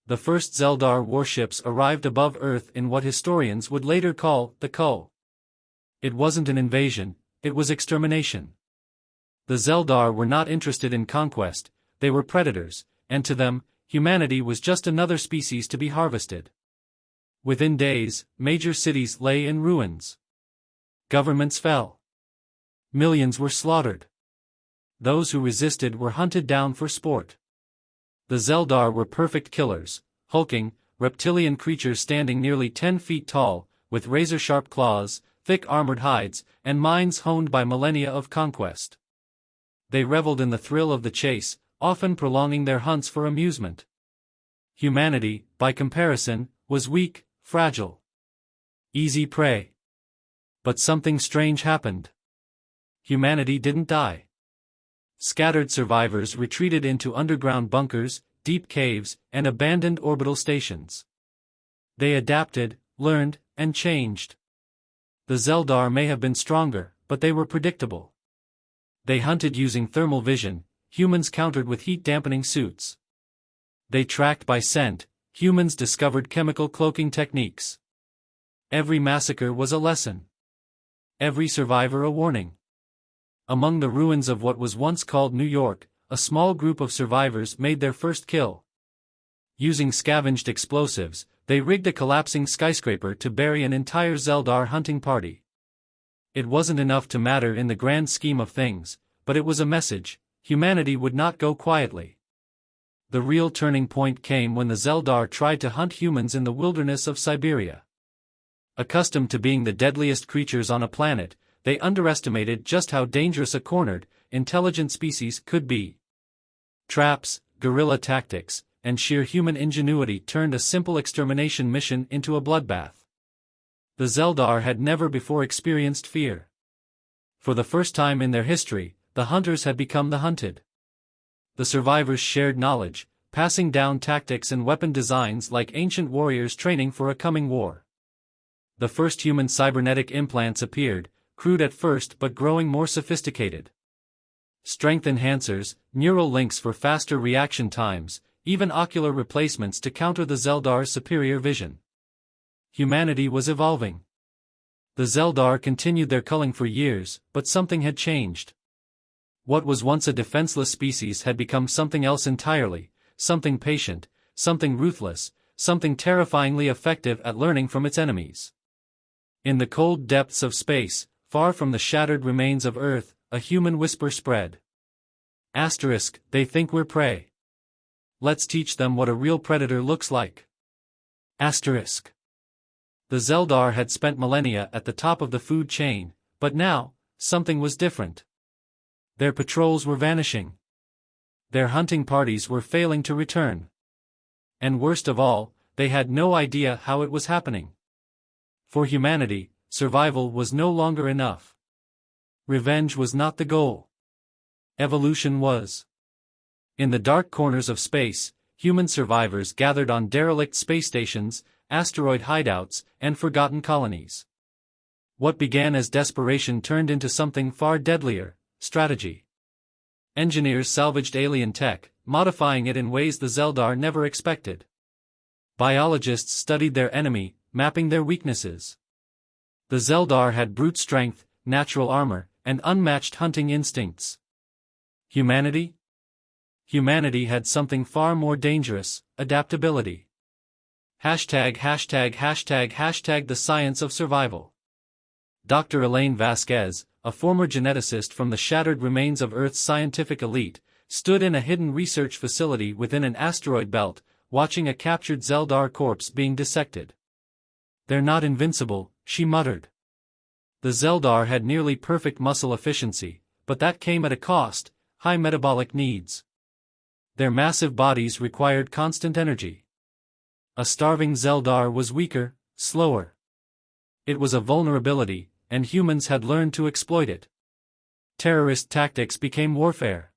The first Zeldar warships arrived above Earth in what historians would later call the Cull. It wasn't an invasion, it was extermination. The Zeldar were not interested in conquest, they were predators, and to them, humanity was just another species to be harvested. Within days, major cities lay in ruins. Governments fell. Millions were slaughtered. Those who resisted were hunted down for sport. The Zeldar were perfect killers, hulking, reptilian creatures standing nearly 10 feet tall, with razor-sharp claws, thick armored hides, and minds honed by millennia of conquest. They reveled in the thrill of the chase, often prolonging their hunts for amusement. Humanity, by comparison, was weak, fragile. Easy prey. But something strange happened. Humanity didn't die. Scattered survivors retreated into underground bunkers, deep caves, and abandoned orbital stations. They adapted, learned, and changed. The Zeldar may have been stronger, but they were predictable. They hunted using thermal vision, humans countered with heat-dampening suits. They tracked by scent, humans discovered chemical cloaking techniques. Every massacre was a lesson. Every survivor a warning. Among the ruins of what was once called New York, a small group of survivors made their first kill. Using scavenged explosives, they rigged a collapsing skyscraper to bury an entire Zeldar hunting party. It wasn't enough to matter in the grand scheme of things, but it was a message: humanity would not go quietly. The real turning point came when the Zeldar tried to hunt humans in the wilderness of Siberia. Accustomed to being the deadliest creatures on a planet, they underestimated just how dangerous a cornered, intelligent species could be. Traps, guerrilla tactics, and sheer human ingenuity turned a simple extermination mission into a bloodbath. The Zeldar had never before experienced fear. For the first time in their history, the hunters had become the hunted. The survivors shared knowledge, passing down tactics and weapon designs like ancient warriors training for a coming war. The first human cybernetic implants appeared, crude at first but growing more sophisticated. Strength enhancers, neural links for faster reaction times, even ocular replacements to counter the Zeldar's superior vision. Humanity was evolving. The Zeldar continued their culling for years, but something had changed. What was once a defenseless species had become something else entirely, something patient, something ruthless, something terrifyingly effective at learning from its enemies. In the cold depths of space, far from the shattered remains of Earth, a human whisper spread. Asterisk, they think we're prey. Let's teach them what a real predator looks like. Asterisk. The Zeldar had spent millennia at the top of the food chain, but now, something was different. Their patrols were vanishing. Their hunting parties were failing to return. And worst of all, they had no idea how it was happening. For humanity, survival was no longer enough. Revenge was not the goal. Evolution was. In the dark corners of space, human survivors gathered on derelict space stations, asteroid hideouts, and forgotten colonies. What began as desperation turned into something far deadlier: strategy. Engineers salvaged alien tech, modifying it in ways the Zeldar never expected. Biologists studied their enemy, mapping their weaknesses. The Zeldar had brute strength, natural armor, and unmatched hunting instincts. Humanity? Humanity had something far more dangerous: adaptability. #### The science of survival. Dr. Elaine Vasquez, a former geneticist from the shattered remains of Earth's scientific elite, stood in a hidden research facility within an asteroid belt, watching a captured Zeldar corpse being dissected. "They're not invincible," she muttered. The Zeldar had nearly perfect muscle efficiency, but that came at a cost: high metabolic needs. Their massive bodies required constant energy. A starving Zeldar was weaker, slower. It was a vulnerability, and humans had learned to exploit it. Terrorist tactics became warfare.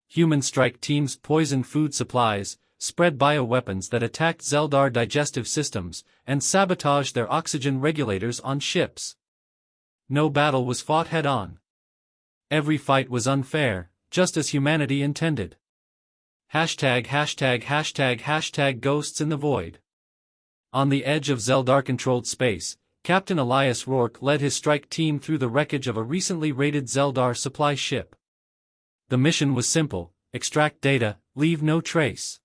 Human strike teams poisoned food supplies, spread bioweapons that attacked Zeldar digestive systems, and sabotaged their oxygen regulators on ships. No battle was fought head-on. Every fight was unfair, just as humanity intended. Ghosts in the void. On the edge of Zeldar-controlled space, Captain Elias Rourke led his strike team through the wreckage of a recently raided Zeldar supply ship. The mission was simple: extract data, leave no trace.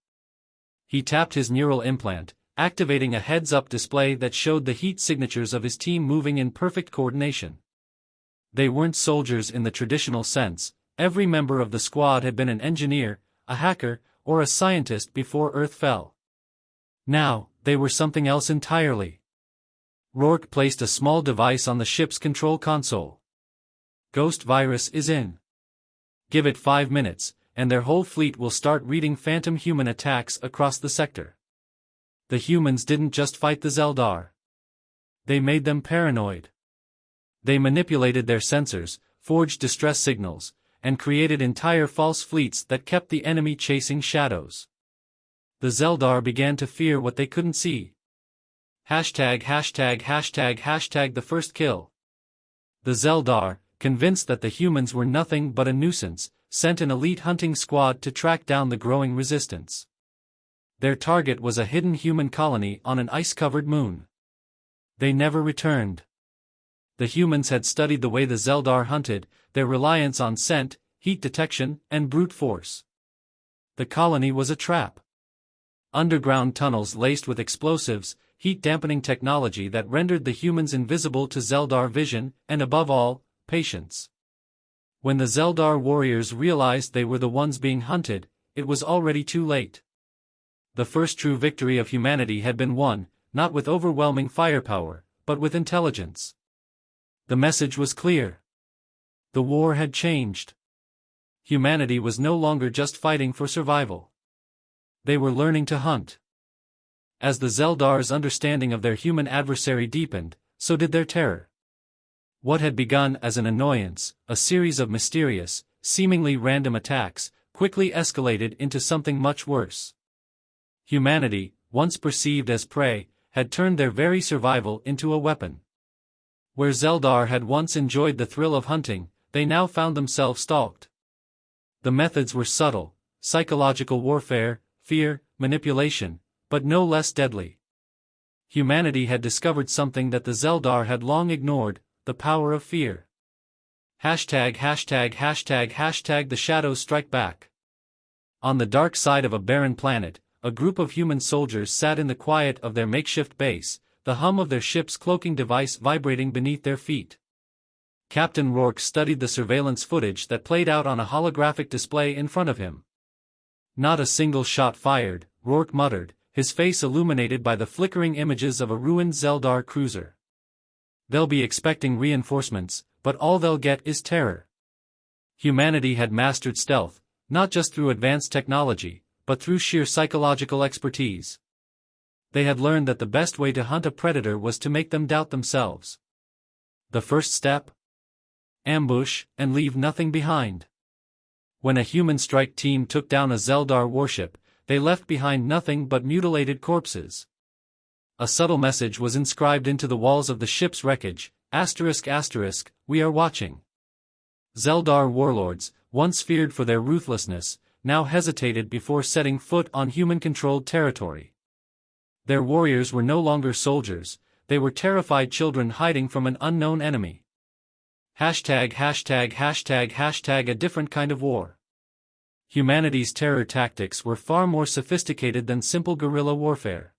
He tapped his neural implant, activating a heads-up display that showed the heat signatures of his team moving in perfect coordination. They weren't soldiers in the traditional sense. Every member of the squad had been an engineer, a hacker, or a scientist before Earth fell. Now, they were something else entirely. Rourke placed a small device on the ship's control console. Ghost virus is in. Give it 5 minutes, and their whole fleet will start reading phantom human attacks across the sector. The humans didn't just fight the Zeldar. They made them paranoid. They manipulated their sensors, forged distress signals, and created entire false fleets that kept the enemy chasing shadows. The Zeldar began to fear what they couldn't see. The first kill. The Zeldar, convinced that the humans were nothing but a nuisance, sent an elite hunting squad to track down the growing resistance. Their target was a hidden human colony on an ice-covered moon. They never returned. The humans had studied the way the Zeldar hunted, their reliance on scent, heat detection, and brute force. The colony was a trap. Underground tunnels laced with explosives, heat-dampening technology that rendered the humans invisible to Zeldar vision, and above all, patience. When the Zeldar warriors realized they were the ones being hunted, it was already too late. The first true victory of humanity had been won, not with overwhelming firepower, but with intelligence. The message was clear. The war had changed. Humanity was no longer just fighting for survival. They were learning to hunt. As the Zeldar's understanding of their human adversary deepened, so did their terror. What had begun as an annoyance, a series of mysterious, seemingly random attacks, quickly escalated into something much worse. Humanity, once perceived as prey, had turned their very survival into a weapon. Where Zeldar had once enjoyed the thrill of hunting, they now found themselves stalked. The methods were subtle: psychological warfare, fear, manipulation, but no less deadly. Humanity had discovered something that the Zeldar had long ignored: the power of fear. The shadows strike back. On the dark side of a barren planet, a group of human soldiers sat in the quiet of their makeshift base, the hum of their ship's cloaking device vibrating beneath their feet. Captain Rourke studied the surveillance footage that played out on a holographic display in front of him. Not a single shot fired, Rourke muttered, his face illuminated by the flickering images of a ruined Zeldar cruiser. They'll be expecting reinforcements, but all they'll get is terror. Humanity had mastered stealth, not just through advanced technology, but through sheer psychological expertise. They had learned that the best way to hunt a predator was to make them doubt themselves. The first step? Ambush, and leave nothing behind. When a human strike team took down a Zeldar warship, they left behind nothing but mutilated corpses. A subtle message was inscribed into the walls of the ship's wreckage: "We are watching." Zeldar warlords, once feared for their ruthlessness, now hesitated before setting foot on human-controlled territory. Their warriors were no longer soldiers, they were terrified children hiding from an unknown enemy. A different kind of war. Humanity's terror tactics were far more sophisticated than simple guerrilla warfare.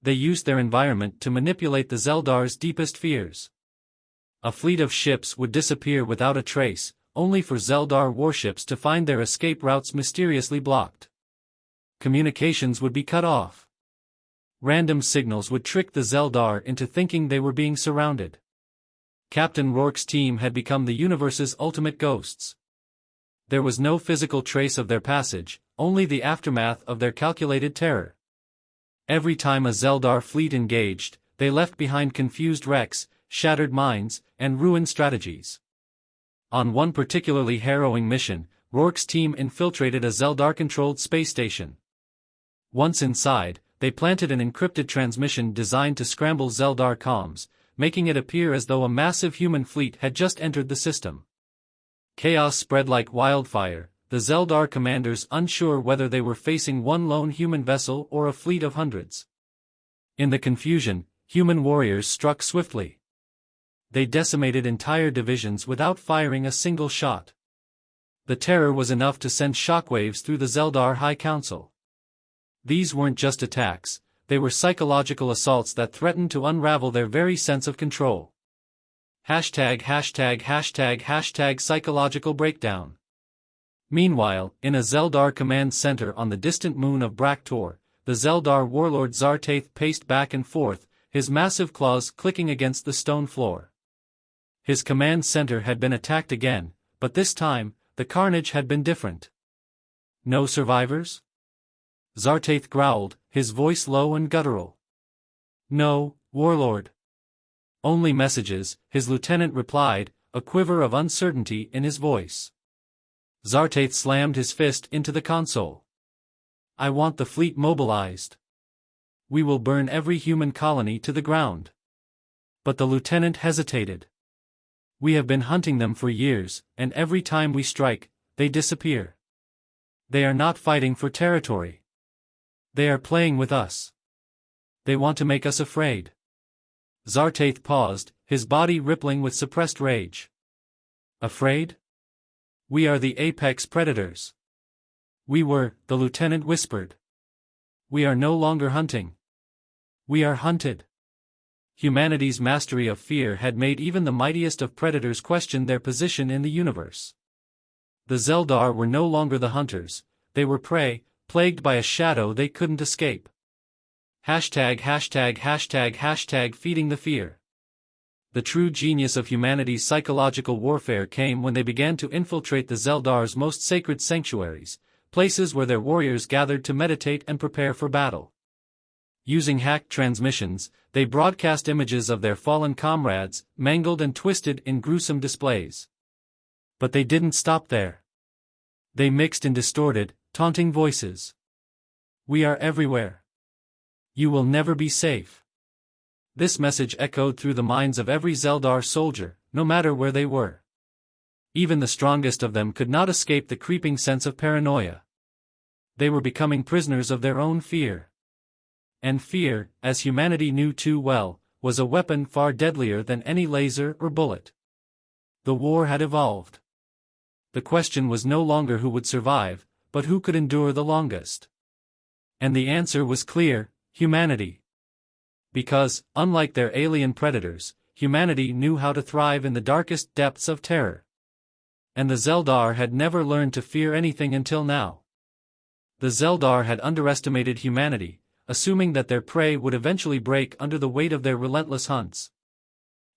They used their environment to manipulate the Zeldar's deepest fears. A fleet of ships would disappear without a trace, only for Zeldar warships to find their escape routes mysteriously blocked. Communications would be cut off. Random signals would trick the Zeldar into thinking they were being surrounded. Captain Rourke's team had become the universe's ultimate ghosts. There was no physical trace of their passage, only the aftermath of their calculated terror. Every time a Zeldar fleet engaged, they left behind confused wrecks, shattered minds, and ruined strategies. On one particularly harrowing mission, Rourke's team infiltrated a Zeldar-controlled space station. Once inside, they planted an encrypted transmission designed to scramble Zeldar comms, making it appear as though a massive human fleet had just entered the system. Chaos spread like wildfire, the Zeldar commanders unsure whether they were facing one lone human vessel or a fleet of hundreds. In the confusion, human warriors struck swiftly. They decimated entire divisions without firing a single shot. The terror was enough to send shockwaves through the Zeldar High Council. These weren't just attacks, they were psychological assaults that threatened to unravel their very sense of control. ##### psychological breakdown. Meanwhile, in a Zeldar command center on the distant moon of Braktor, the Zeldar warlord Zartath paced back and forth, his massive claws clicking against the stone floor. His command center had been attacked again, but this time, the carnage had been different. No survivors? Zartath growled, his voice low and guttural. No, warlord. Only messages, his lieutenant replied, a quiver of uncertainty in his voice. Zartath slammed his fist into the console. I want the fleet mobilized. We will burn every human colony to the ground. But the lieutenant hesitated. We have been hunting them for years, and every time we strike, they disappear. They are not fighting for territory. They are playing with us. They want to make us afraid. Zartath paused, his body rippling with suppressed rage. Afraid? We are the apex predators. We were, the lieutenant whispered. We are no longer hunting. We are hunted. Humanity's mastery of fear had made even the mightiest of predators question their position in the universe. The Zeldar were no longer the hunters, they were prey, plagued by a shadow they couldn't escape. ######feeding the fear. The true genius of humanity's psychological warfare came when they began to infiltrate the Zeldar's most sacred sanctuaries, places where their warriors gathered to meditate and prepare for battle. Using hacked transmissions, they broadcast images of their fallen comrades, mangled and twisted in gruesome displays. But they didn't stop there. They mixed in distorted, taunting voices. We are everywhere. You will never be safe. This message echoed through the minds of every Zeldar soldier, no matter where they were. Even the strongest of them could not escape the creeping sense of paranoia. They were becoming prisoners of their own fear. And fear, as humanity knew too well, was a weapon far deadlier than any laser or bullet. The war had evolved. The question was no longer who would survive, but who could endure the longest. And the answer was clear: humanity. Because, unlike their alien predators, humanity knew how to thrive in the darkest depths of terror. And the Zeldar had never learned to fear anything until now. The Zeldar had underestimated humanity, assuming that their prey would eventually break under the weight of their relentless hunts.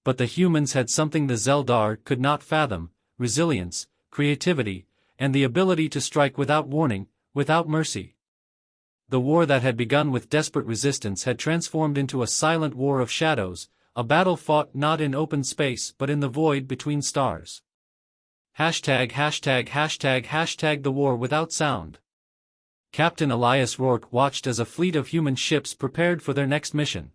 But the humans had something the Zeldar could not fathom: resilience, creativity, and the ability to strike without warning, without mercy. The war that had begun with desperate resistance had transformed into a silent war of shadows, a battle fought not in open space but in the void between stars. ##### the war without sound. Captain Elias Rourke watched as a fleet of human ships prepared for their next mission.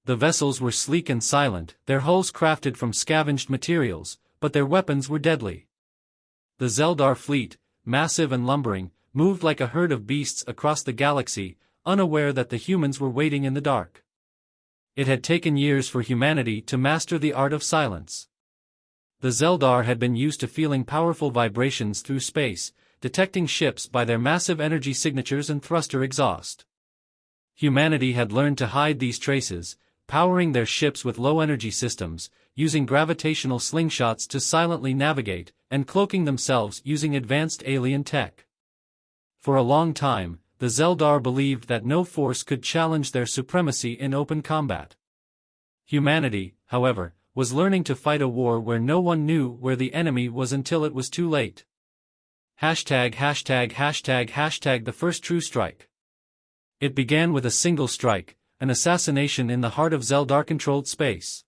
The vessels were sleek and silent, their hulls crafted from scavenged materials, but their weapons were deadly. The Zeldar fleet, massive and lumbering, moved like a herd of beasts across the galaxy, unaware that the humans were waiting in the dark. It had taken years for humanity to master the art of silence. The Zeldar had been used to feeling powerful vibrations through space, detecting ships by their massive energy signatures and thruster exhaust. Humanity had learned to hide these traces, powering their ships with low-energy systems, using gravitational slingshots to silently navigate, and cloaking themselves using advanced alien tech. For a long time, the Zeldar believed that no force could challenge their supremacy in open combat. Humanity, however, was learning to fight a war where no one knew where the enemy was until it was too late. ##### the first true strike. It began with a single strike, an assassination in the heart of Zeldar-controlled space.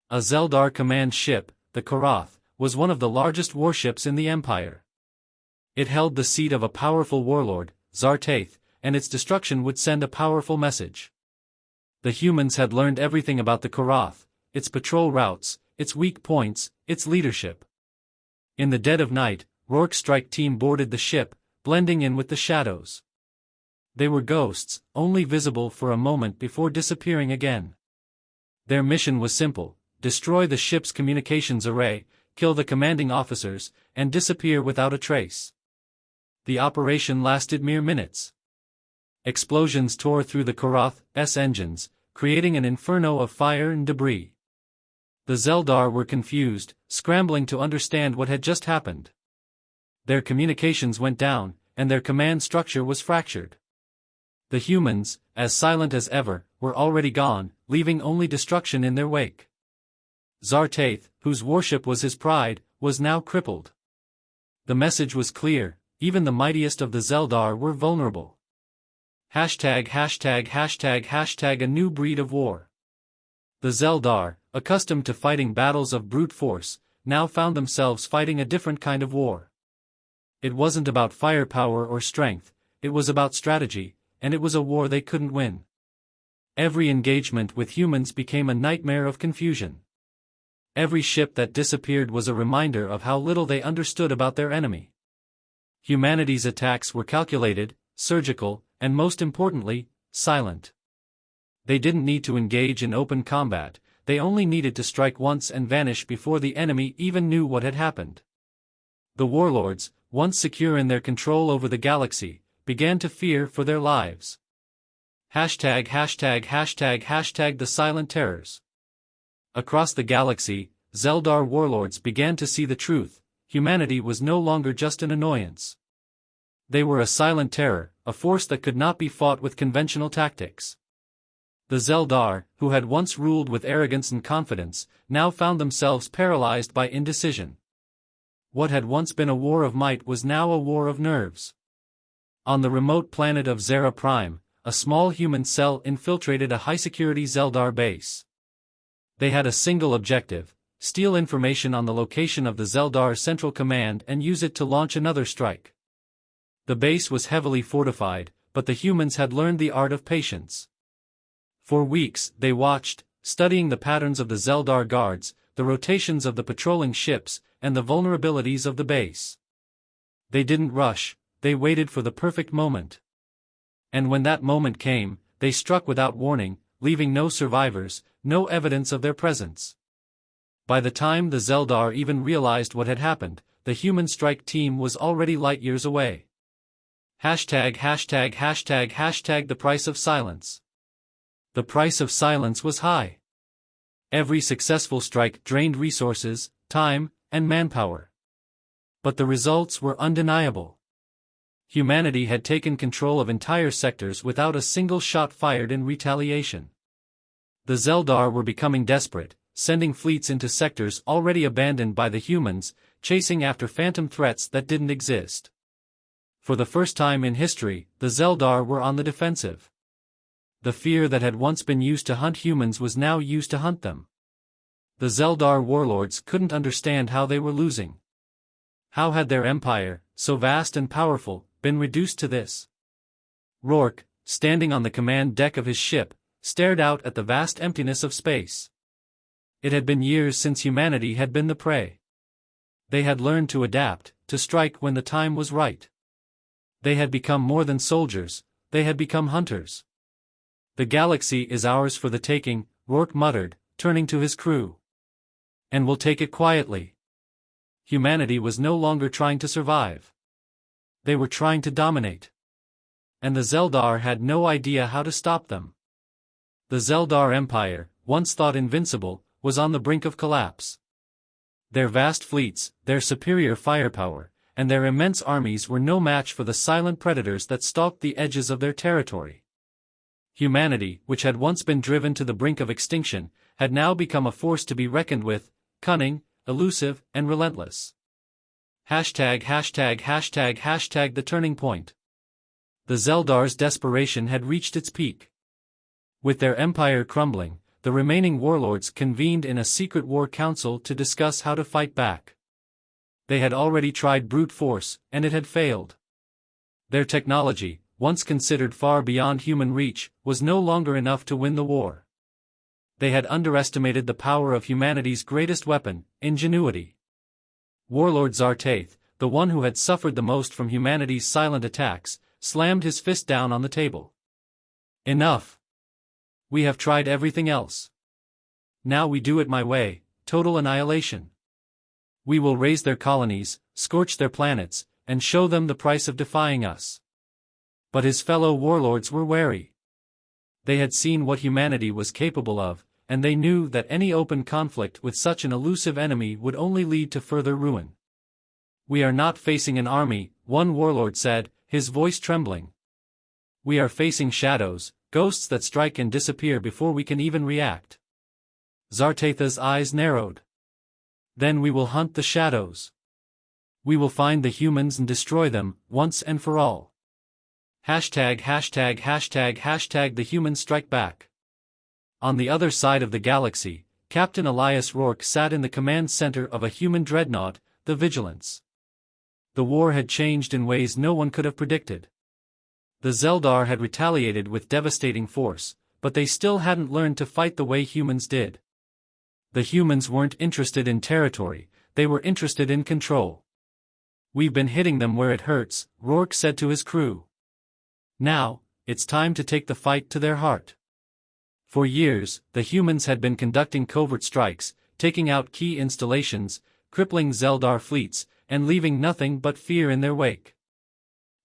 A Zeldar command ship, the Karath, was one of the largest warships in the Empire. It held the seat of a powerful warlord, Zartath, and its destruction would send a powerful message. The humans had learned everything about the Karath, its patrol routes, its weak points, its leadership. In the dead of night, Rourke's strike team boarded the ship, blending in with the shadows. They were ghosts, only visible for a moment before disappearing again. Their mission was simple: destroy the ship's communications array, kill the commanding officers, and disappear without a trace. The operation lasted mere minutes. Explosions tore through the Koroth's engines, creating an inferno of fire and debris. The Zeldar were confused, scrambling to understand what had just happened. Their communications went down, and their command structure was fractured. The humans, as silent as ever, were already gone, leaving only destruction in their wake. Zartath, whose warship was his pride, was now crippled. The message was clear: even the mightiest of the Zeldar were vulnerable. ####### A new breed of war. The Zeldar, accustomed to fighting battles of brute force, now found themselves fighting a different kind of war. It wasn't about firepower or strength, it was about strategy, and it was a war they couldn't win. Every engagement with humans became a nightmare of confusion. Every ship that disappeared was a reminder of how little they understood about their enemy. Humanity's attacks were calculated, surgical, and most importantly, silent. They didn't need to engage in open combat, they only needed to strike once and vanish before the enemy even knew what had happened. The warlords, once secure in their control over the galaxy, began to fear for their lives. ###### The Silent Terrors. Across the galaxy, Zeldar warlords began to see the truth: humanity was no longer just an annoyance. They were a silent terror, a force that could not be fought with conventional tactics. The Zeldar, who had once ruled with arrogance and confidence, now found themselves paralyzed by indecision. What had once been a war of might was now a war of nerves. On the remote planet of Zera Prime, a small human cell infiltrated a high-security Zeldar base. They had a single objective: steal information on the location of the Zeldar Central Command and use it to launch another strike. The base was heavily fortified, but the humans had learned the art of patience. For weeks, they watched, studying the patterns of the Zeldar guards, the rotations of the patrolling ships, and the vulnerabilities of the base. They didn't rush, they waited for the perfect moment. And when that moment came, they struck without warning, leaving no survivors, no evidence of their presence. By the time the Zeldar even realized what had happened, the human strike team was already light years away. ########. The price of silence. The price of silence was high. Every successful strike drained resources, time, and manpower. But the results were undeniable. Humanity had taken control of entire sectors without a single shot fired in retaliation. The Zeldar were becoming desperate, sending fleets into sectors already abandoned by the humans, chasing after phantom threats that didn't exist. For the first time in history, the Zeldar were on the defensive. The fear that had once been used to hunt humans was now used to hunt them. The Zeldar warlords couldn't understand how they were losing. How had their empire, so vast and powerful, been reduced to this? Rourke, standing on the command deck of his ship, stared out at the vast emptiness of space. It had been years since humanity had been the prey. They had learned to adapt, to strike when the time was right. They had become more than soldiers, they had become hunters. "The galaxy is ours for the taking," Rourke muttered, turning to his crew. "And we'll take it quietly." Humanity was no longer trying to survive. They were trying to dominate. And the Zeldar had no idea how to stop them. The Zeldar Empire, once thought invincible, was on the brink of collapse. Their vast fleets, their superior firepower, and their immense armies were no match for the silent predators that stalked the edges of their territory. Humanity, which had once been driven to the brink of extinction, had now become a force to be reckoned with, cunning, elusive, and relentless. #######. The turning point. The Zeldar's desperation had reached its peak. With their empire crumbling, the remaining warlords convened in a secret war council to discuss how to fight back. They had already tried brute force, and it had failed. Their technology, once considered far beyond human reach, was no longer enough to win the war. They had underestimated the power of humanity's greatest weapon, ingenuity. Warlord Zartath, the one who had suffered the most from humanity's silent attacks, slammed his fist down on the table. Enough! We have tried everything else. Now we do it my way, total annihilation. We will raise their colonies, scorch their planets, and show them the price of defying us. But his fellow warlords were wary. They had seen what humanity was capable of, and they knew that any open conflict with such an elusive enemy would only lead to further ruin. We are not facing an army, one warlord said, his voice trembling. We are facing shadows, ghosts that strike and disappear before we can even react. Zartatha's eyes narrowed. Then we will hunt the shadows. We will find the humans and destroy them, once and for all. ###### the humans strike back. On the other side of the galaxy, Captain Elias Rourke sat in the command center of a human dreadnought, the Vigilance. The war had changed in ways no one could have predicted. The Zeldar had retaliated with devastating force, but they still hadn't learned to fight the way humans did. The humans weren't interested in territory, they were interested in control. We've been hitting them where it hurts, Rourke said to his crew. Now, it's time to take the fight to their heart. For years, the humans had been conducting covert strikes, taking out key installations, crippling Zeldar fleets, and leaving nothing but fear in their wake.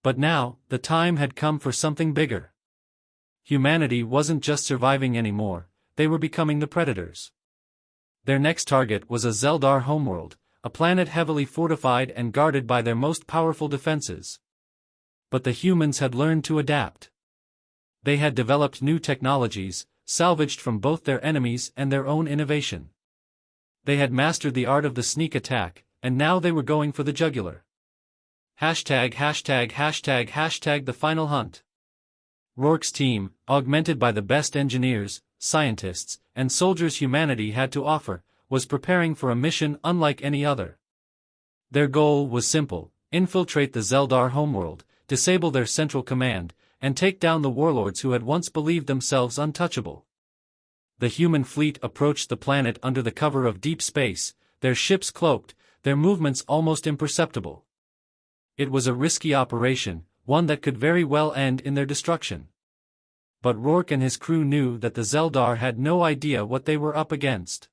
But now, the time had come for something bigger. Humanity wasn't just surviving anymore, they were becoming the predators. Their next target was a Zeldar homeworld, a planet heavily fortified and guarded by their most powerful defenses. But the humans had learned to adapt. They had developed new technologies, salvaged from both their enemies and their own innovation. They had mastered the art of the sneak attack, and now they were going for the jugular. ###### the final hunt. Rourke's team, augmented by the best engineers, scientists, and soldiers humanity had to offer, was preparing for a mission unlike any other. Their goal was simple: infiltrate the Zeldar homeworld, disable their central command, and take down the warlords who had once believed themselves untouchable. The human fleet approached the planet under the cover of deep space, their ships cloaked, their movements almost imperceptible. It was a risky operation, one that could very well end in their destruction. But Rourke and his crew knew that the Zeldar had no idea what they were up against.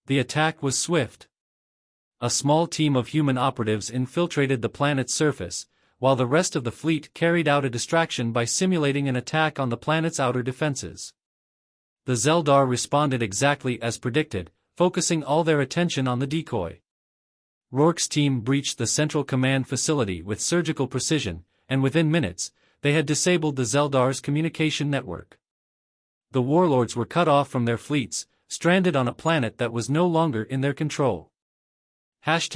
The attack was swift. A small team of human operatives infiltrated the planet's surface, while the rest of the fleet carried out a distraction by simulating an attack on the planet's outer defenses. The Zeldar responded exactly as predicted, focusing all their attention on the decoy. Rourke's team breached the central command facility with surgical precision, and within minutes, they had disabled the Zeldar's communication network. The warlords were cut off from their fleets, stranded on a planet that was no longer in their control. ######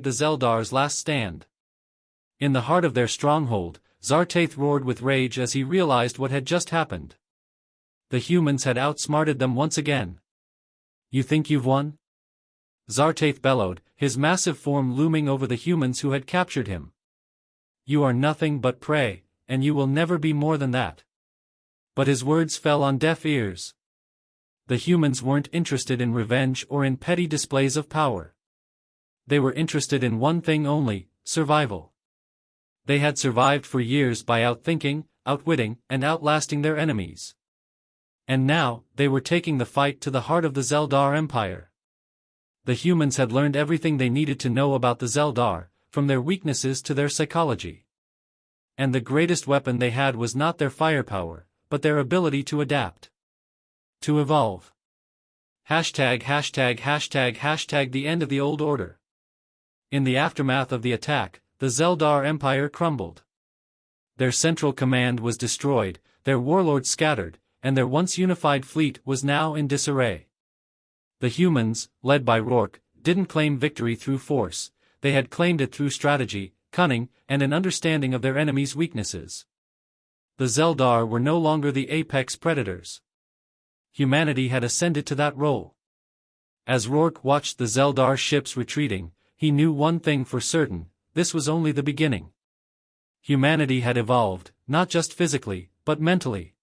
the Zeldar's last stand. In the heart of their stronghold, Zartath roared with rage as he realized what had just happened. The humans had outsmarted them once again. You think you've won? Zartath bellowed, his massive form looming over the humans who had captured him. You are nothing but prey, and you will never be more than that. But his words fell on deaf ears. The humans weren't interested in revenge or in petty displays of power. They were interested in one thing only: survival. They had survived for years by outthinking, outwitting, and outlasting their enemies. And now, they were taking the fight to the heart of the Zeldar Empire. The humans had learned everything they needed to know about the Zeldar, from their weaknesses to their psychology. And the greatest weapon they had was not their firepower, but their ability to adapt. To evolve. ##### the end of the old order. In the aftermath of the attack, the Zeldar Empire crumbled. Their central command was destroyed, their warlords scattered, and their once unified fleet was now in disarray. The humans, led by Rourke, didn't claim victory through force, they had claimed it through strategy, cunning, and an understanding of their enemies' weaknesses. The Zeldar were no longer the apex predators. Humanity had ascended to that role. As Rourke watched the Zeldar ships retreating, he knew one thing for certain: this was only the beginning. Humanity had evolved, not just physically, but mentally.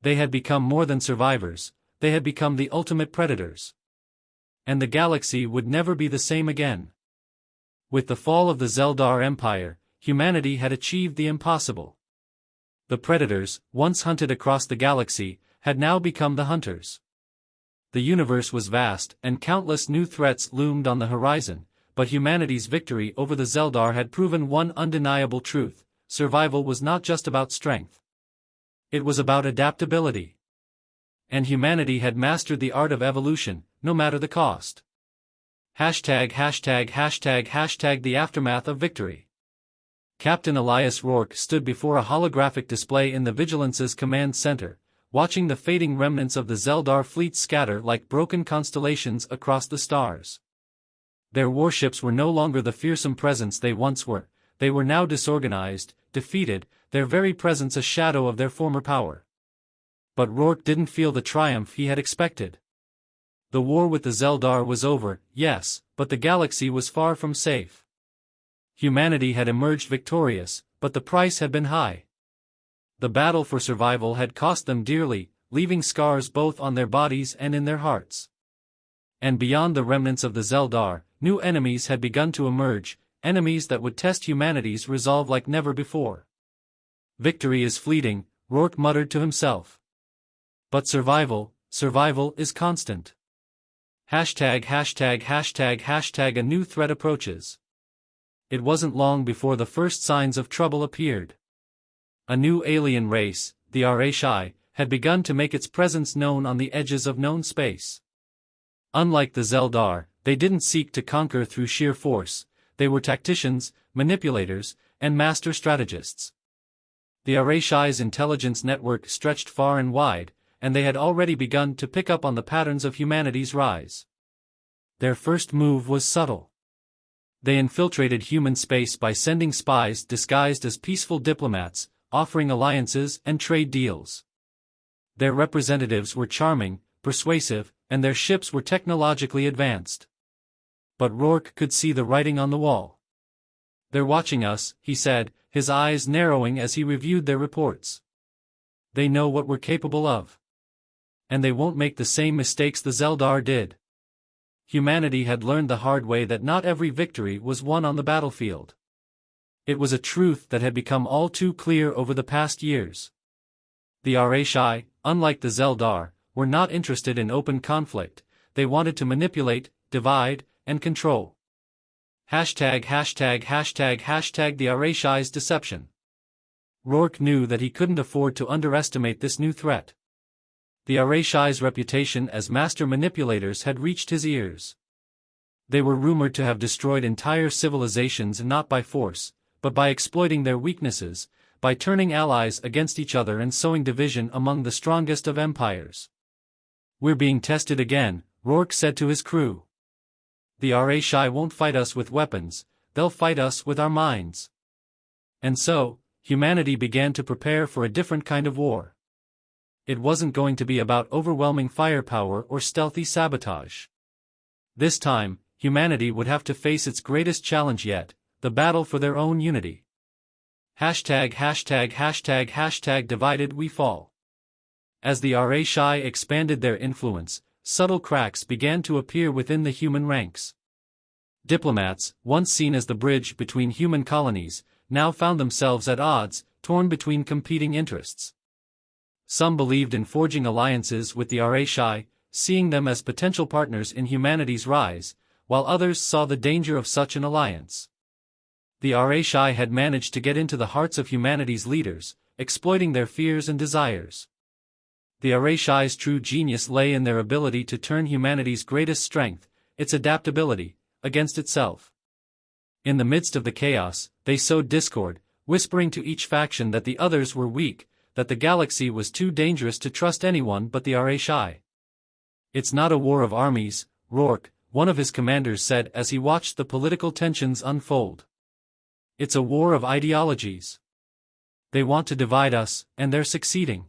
They had become more than survivors, they had become the ultimate predators. And the galaxy would never be the same again. With the fall of the Zeldar Empire, humanity had achieved the impossible. The predators, once hunted across the galaxy, had now become the hunters. The universe was vast, and countless new threats loomed on the horizon, but humanity's victory over the Zeldar had proven one undeniable truth: survival was not just about strength. It was about adaptability. And humanity had mastered the art of evolution, no matter the cost. ###### The aftermath of victory. Captain Elias Rourke stood before a holographic display in the Vigilance's command center, watching the fading remnants of the Zeldar fleet scatter like broken constellations across the stars. Their warships were no longer the fearsome presence they once were; they were now disorganized, defeated, their very presence a shadow of their former power. But Rourke didn't feel the triumph he had expected. The war with the Zeldar was over, yes, but the galaxy was far from safe. Humanity had emerged victorious, but the price had been high. The battle for survival had cost them dearly, leaving scars both on their bodies and in their hearts. And beyond the remnants of the Zeldar, new enemies had begun to emerge, enemies that would test humanity's resolve like never before. Victory is fleeting, Rourke muttered to himself. But survival is constant. ######### A new threat approaches. It wasn't long before the first signs of trouble appeared. A new alien race, the Orcs, had begun to make its presence known on the edges of known space. Unlike the Zeldar, they didn't seek to conquer through sheer force; they were tacticians, manipulators, and master strategists. The Orcs' intelligence network stretched far and wide, and they had already begun to pick up on the patterns of humanity's rise. Their first move was subtle. They infiltrated human space by sending spies disguised as peaceful diplomats, offering alliances and trade deals. Their representatives were charming, persuasive, and their ships were technologically advanced. But Rourke could see the writing on the wall. "They're watching us," he said, his eyes narrowing as he reviewed their reports. "They know what we're capable of. And they won't make the same mistakes the Zeldar did." Humanity had learned the hard way that not every victory was won on the battlefield. It was a truth that had become all too clear over the past years. The Orcs, unlike the Zeldar, were not interested in open conflict; they wanted to manipulate, divide, and control. ###### The Orcs' deception. Rourke knew that he couldn't afford to underestimate this new threat. The Orcs' reputation as master manipulators had reached his ears. They were rumored to have destroyed entire civilizations not by force, but by exploiting their weaknesses, by turning allies against each other and sowing division among the strongest of empires. "We're being tested again," Rourke said to his crew. "The Orcs won't fight us with weapons, they'll fight us with our minds." And so, humanity began to prepare for a different kind of war. It wasn't going to be about overwhelming firepower or stealthy sabotage. This time, humanity would have to face its greatest challenge yet: the battle for their own unity. ########. Divided we fall. As the Orcs expanded their influence, subtle cracks began to appear within the human ranks. Diplomats, once seen as the bridge between human colonies, now found themselves at odds, torn between competing interests. Some believed in forging alliances with the Orcs, seeing them as potential partners in humanity's rise, while others saw the danger of such an alliance. The Orcs had managed to get into the hearts of humanity's leaders, exploiting their fears and desires. The Orcs' true genius lay in their ability to turn humanity's greatest strength, its adaptability, against itself. In the midst of the chaos, they sowed discord, whispering to each faction that the others were weak, that the galaxy was too dangerous to trust anyone but the Orcs. "It's not a war of armies," Rourke, one of his commanders, said as he watched the political tensions unfold. "It's a war of ideologies. They want to divide us, and they're succeeding."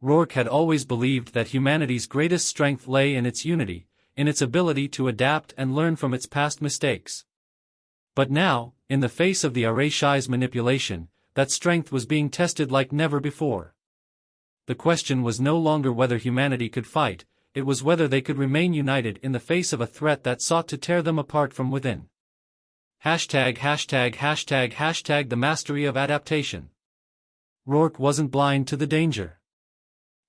Rourke had always believed that humanity's greatest strength lay in its unity, in its ability to adapt and learn from its past mistakes. But now, in the face of the Orcs' manipulation, that strength was being tested like never before. The question was no longer whether humanity could fight, it was whether they could remain united in the face of a threat that sought to tear them apart from within. ######the mastery of adaptation. Rourke wasn't blind to the danger.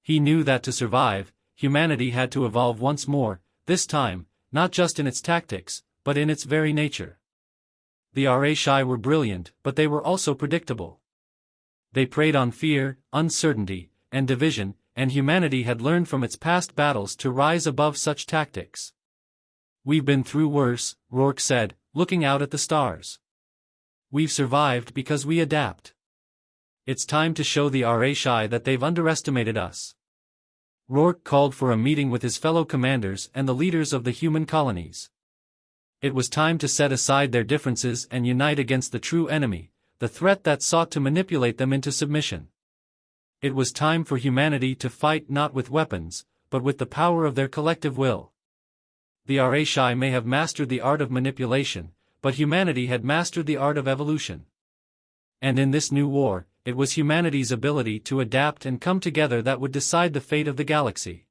He knew that to survive, humanity had to evolve once more, this time, not just in its tactics, but in its very nature. The Orcs were brilliant, but they were also predictable. They preyed on fear, uncertainty, and division, and humanity had learned from its past battles to rise above such tactics. "We've been through worse," Rourke said, looking out at the stars. "We've survived because we adapt. It's time to show the Orcs that they've underestimated us." Rourke called for a meeting with his fellow commanders and the leaders of the human colonies. It was time to set aside their differences and unite against the true enemy, the threat that sought to manipulate them into submission. It was time for humanity to fight not with weapons, but with the power of their collective will. The Orcs may have mastered the art of manipulation, but humanity had mastered the art of evolution. And in this new war, it was humanity's ability to adapt and come together that would decide the fate of the galaxy.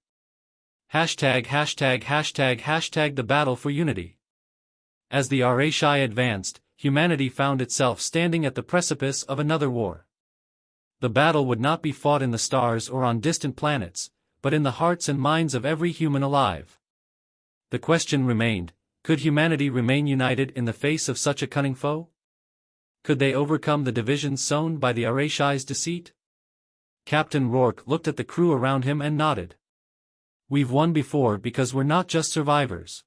######the battle for unity. As the Orcs advanced, humanity found itself standing at the precipice of another war. The battle would not be fought in the stars or on distant planets, but in the hearts and minds of every human alive. The question remained, could humanity remain united in the face of such a cunning foe? Could they overcome the divisions sown by the Orcs' deceit? Captain Rourke looked at the crew around him and nodded. "We've won before because we're not just survivors.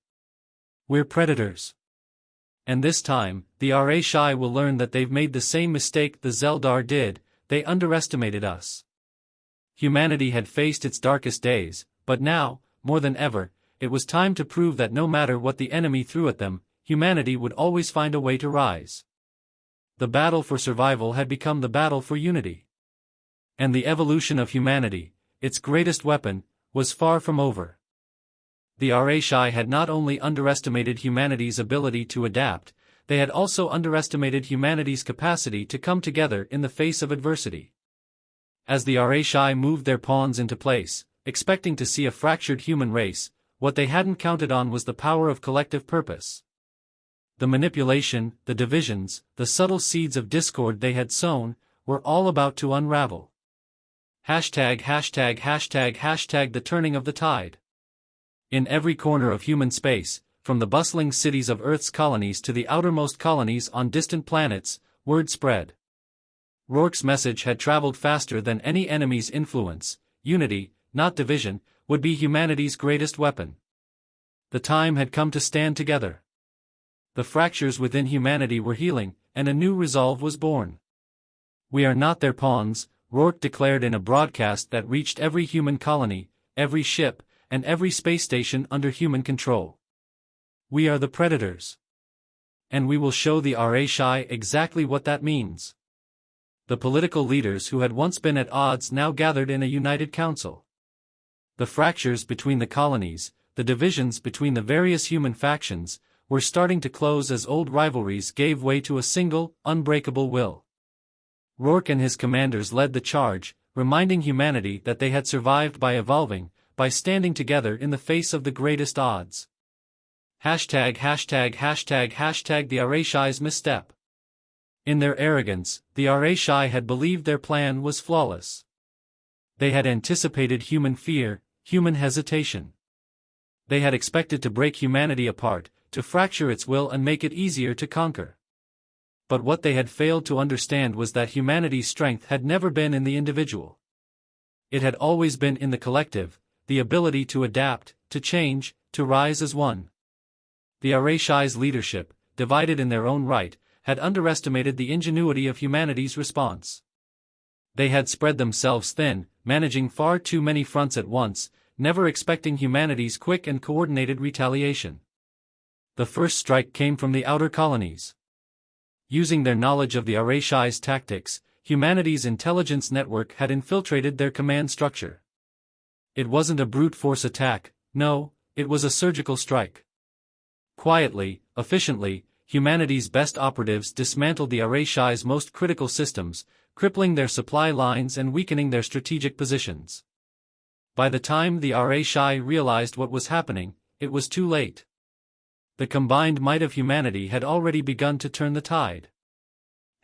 We're predators. And this time, the Orcs will learn that they've made the same mistake the Zeldar did, they underestimated us." Humanity had faced its darkest days, but now, more than ever, it was time to prove that no matter what the enemy threw at them, humanity would always find a way to rise. The battle for survival had become the battle for unity. And the evolution of humanity, its greatest weapon, was far from over. The Orcs had not only underestimated humanity's ability to adapt, they had also underestimated humanity's capacity to come together in the face of adversity. As the Orcs moved their pawns into place, expecting to see a fractured human race, what they hadn't counted on was the power of collective purpose. The manipulation, the divisions, the subtle seeds of discord they had sown, were all about to unravel. #####the turning of the tide. In every corner of human space, from the bustling cities of Earth's colonies to the outermost colonies on distant planets, word spread. Rourke's message had traveled faster than any enemy's influence. Unity, not division, would be humanity's greatest weapon. The time had come to stand together. The fractures within humanity were healing, and a new resolve was born. "We are not their pawns," Rourke declared in a broadcast that reached every human colony, every ship, and every space station under human control. "We are the predators. And we will show the Orcs exactly what that means." The political leaders who had once been at odds now gathered in a united council. The fractures between the colonies, the divisions between the various human factions, were starting to close as old rivalries gave way to a single, unbreakable will. Rourke and his commanders led the charge, reminding humanity that they had survived by evolving, by standing together in the face of the greatest odds. ###### the Orcs' misstep. In their arrogance, the Orcs had believed their plan was flawless. They had anticipated human fear, human hesitation. They had expected to break humanity apart, to fracture its will and make it easier to conquer. But what they had failed to understand was that humanity's strength had never been in the individual. It had always been in the collective, the ability to adapt, to change, to rise as one. The Orcs' leadership, divided in their own right, had underestimated the ingenuity of humanity's response. They had spread themselves thin, managing far too many fronts at once, never expecting humanity's quick and coordinated retaliation. The first strike came from the outer colonies. Using their knowledge of the Orcs' tactics, humanity's intelligence network had infiltrated their command structure. It wasn't a brute force attack, no, it was a surgical strike. Quietly, efficiently, humanity's best operatives dismantled the Orcs' most critical systems, crippling their supply lines and weakening their strategic positions. By the time the Orcs realized what was happening, it was too late. the combined might of humanity had already begun to turn the tide.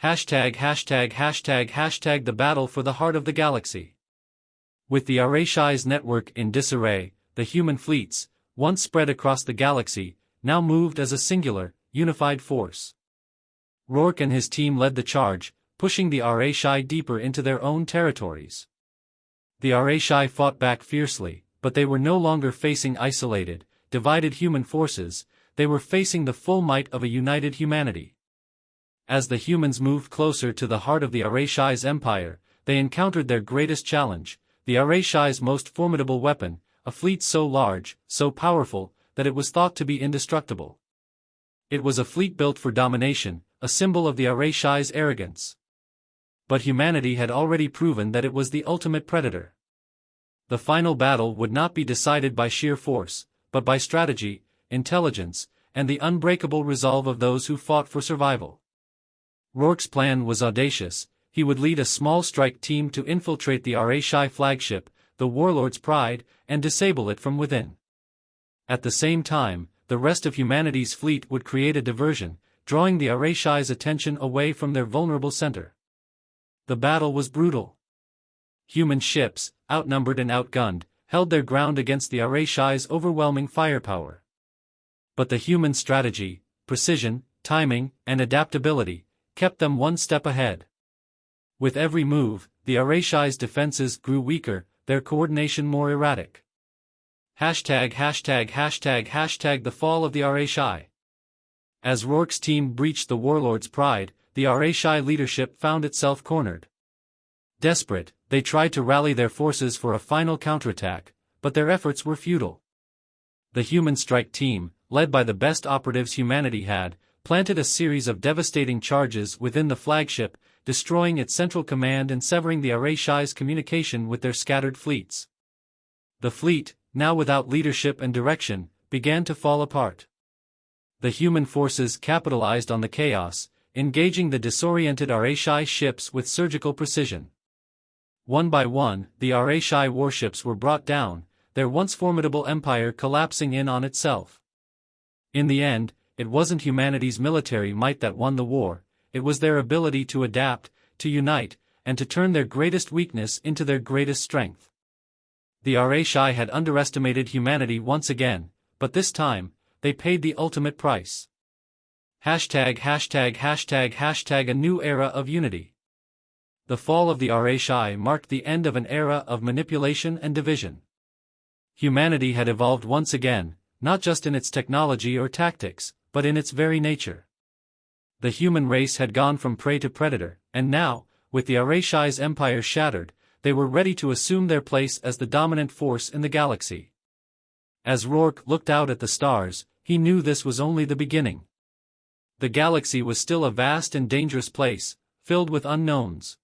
########, the battle for the heart of the galaxy. With the Narrations network in disarray, the human fleets, once spread across the galaxy, now moved as a singular, unified force. Rourke and his team led the charge, pushing the Narrations deeper into their own territories. The Narrations fought back fiercely, but they were no longer facing isolated, divided human forces, they were facing the full might of a united humanity. As the humans moved closer to the heart of the Narrations empire, they encountered their greatest challenge, the Narrations' most formidable weapon, a fleet so large, so powerful, that it was thought to be indestructible. It was a fleet built for domination, a symbol of the Narrations' arrogance. But humanity had already proven that it was the ultimate predator. The final battle would not be decided by sheer force, but by strategy, intelligence, and the unbreakable resolve of those who fought for survival. Rourke's plan was audacious. He would lead a small strike team to infiltrate the Narrations flagship, the Warlord's Pride, and disable it from within. At the same time, the rest of humanity's fleet would create a diversion, drawing the Narrations' attention away from their vulnerable center. The battle was brutal. Human ships, outnumbered and outgunned, held their ground against the Narrations' overwhelming firepower. But the human strategy, precision, timing, and adaptability kept them one step ahead. With every move, the Narrations' defenses grew weaker, their coordination more erratic. #######, the fall of the Narrations. As Rourke's team breached the Warlord's Pride, the Narrations leadership found itself cornered. Desperate, they tried to rally their forces for a final counterattack, but their efforts were futile. The human strike team, led by the best operatives humanity had, planted a series of devastating charges within the flagship, destroying its central command and severing the Narrations' communication with their scattered fleets. The fleet, now without leadership and direction, began to fall apart. The human forces capitalized on the chaos, engaging the disoriented Narrations ships with surgical precision. One by one, the Narrations warships were brought down, their once formidable empire collapsing in on itself. In the end, it wasn't humanity's military might that won the war, it was their ability to adapt, to unite, and to turn their greatest weakness into their greatest strength. The Narrations had underestimated humanity once again, but this time, they paid the ultimate price. #######, a new era of unity. The fall of the Narrations marked the end of an era of manipulation and division. Humanity had evolved once again, not just in its technology or tactics, but in its very nature. The human race had gone from prey to predator, and now, with the Narrations' empire shattered, they were ready to assume their place as the dominant force in the galaxy. As Rourke looked out at the stars, he knew this was only the beginning. The galaxy was still a vast and dangerous place, filled with unknowns.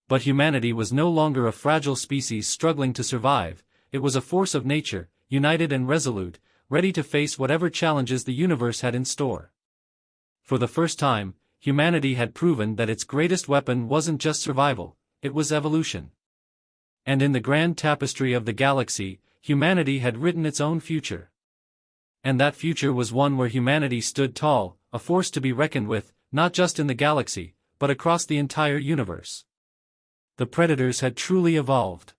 But humanity was no longer a fragile species struggling to survive, it was a force of nature, united and resolute, ready to face whatever challenges the universe had in store. For the first time, humanity had proven that its greatest weapon wasn't just survival, it was evolution. And in the grand tapestry of the galaxy, humanity had written its own future. And that future was one where humanity stood tall, a force to be reckoned with, not just in the galaxy, but across the entire universe. The predators had truly evolved.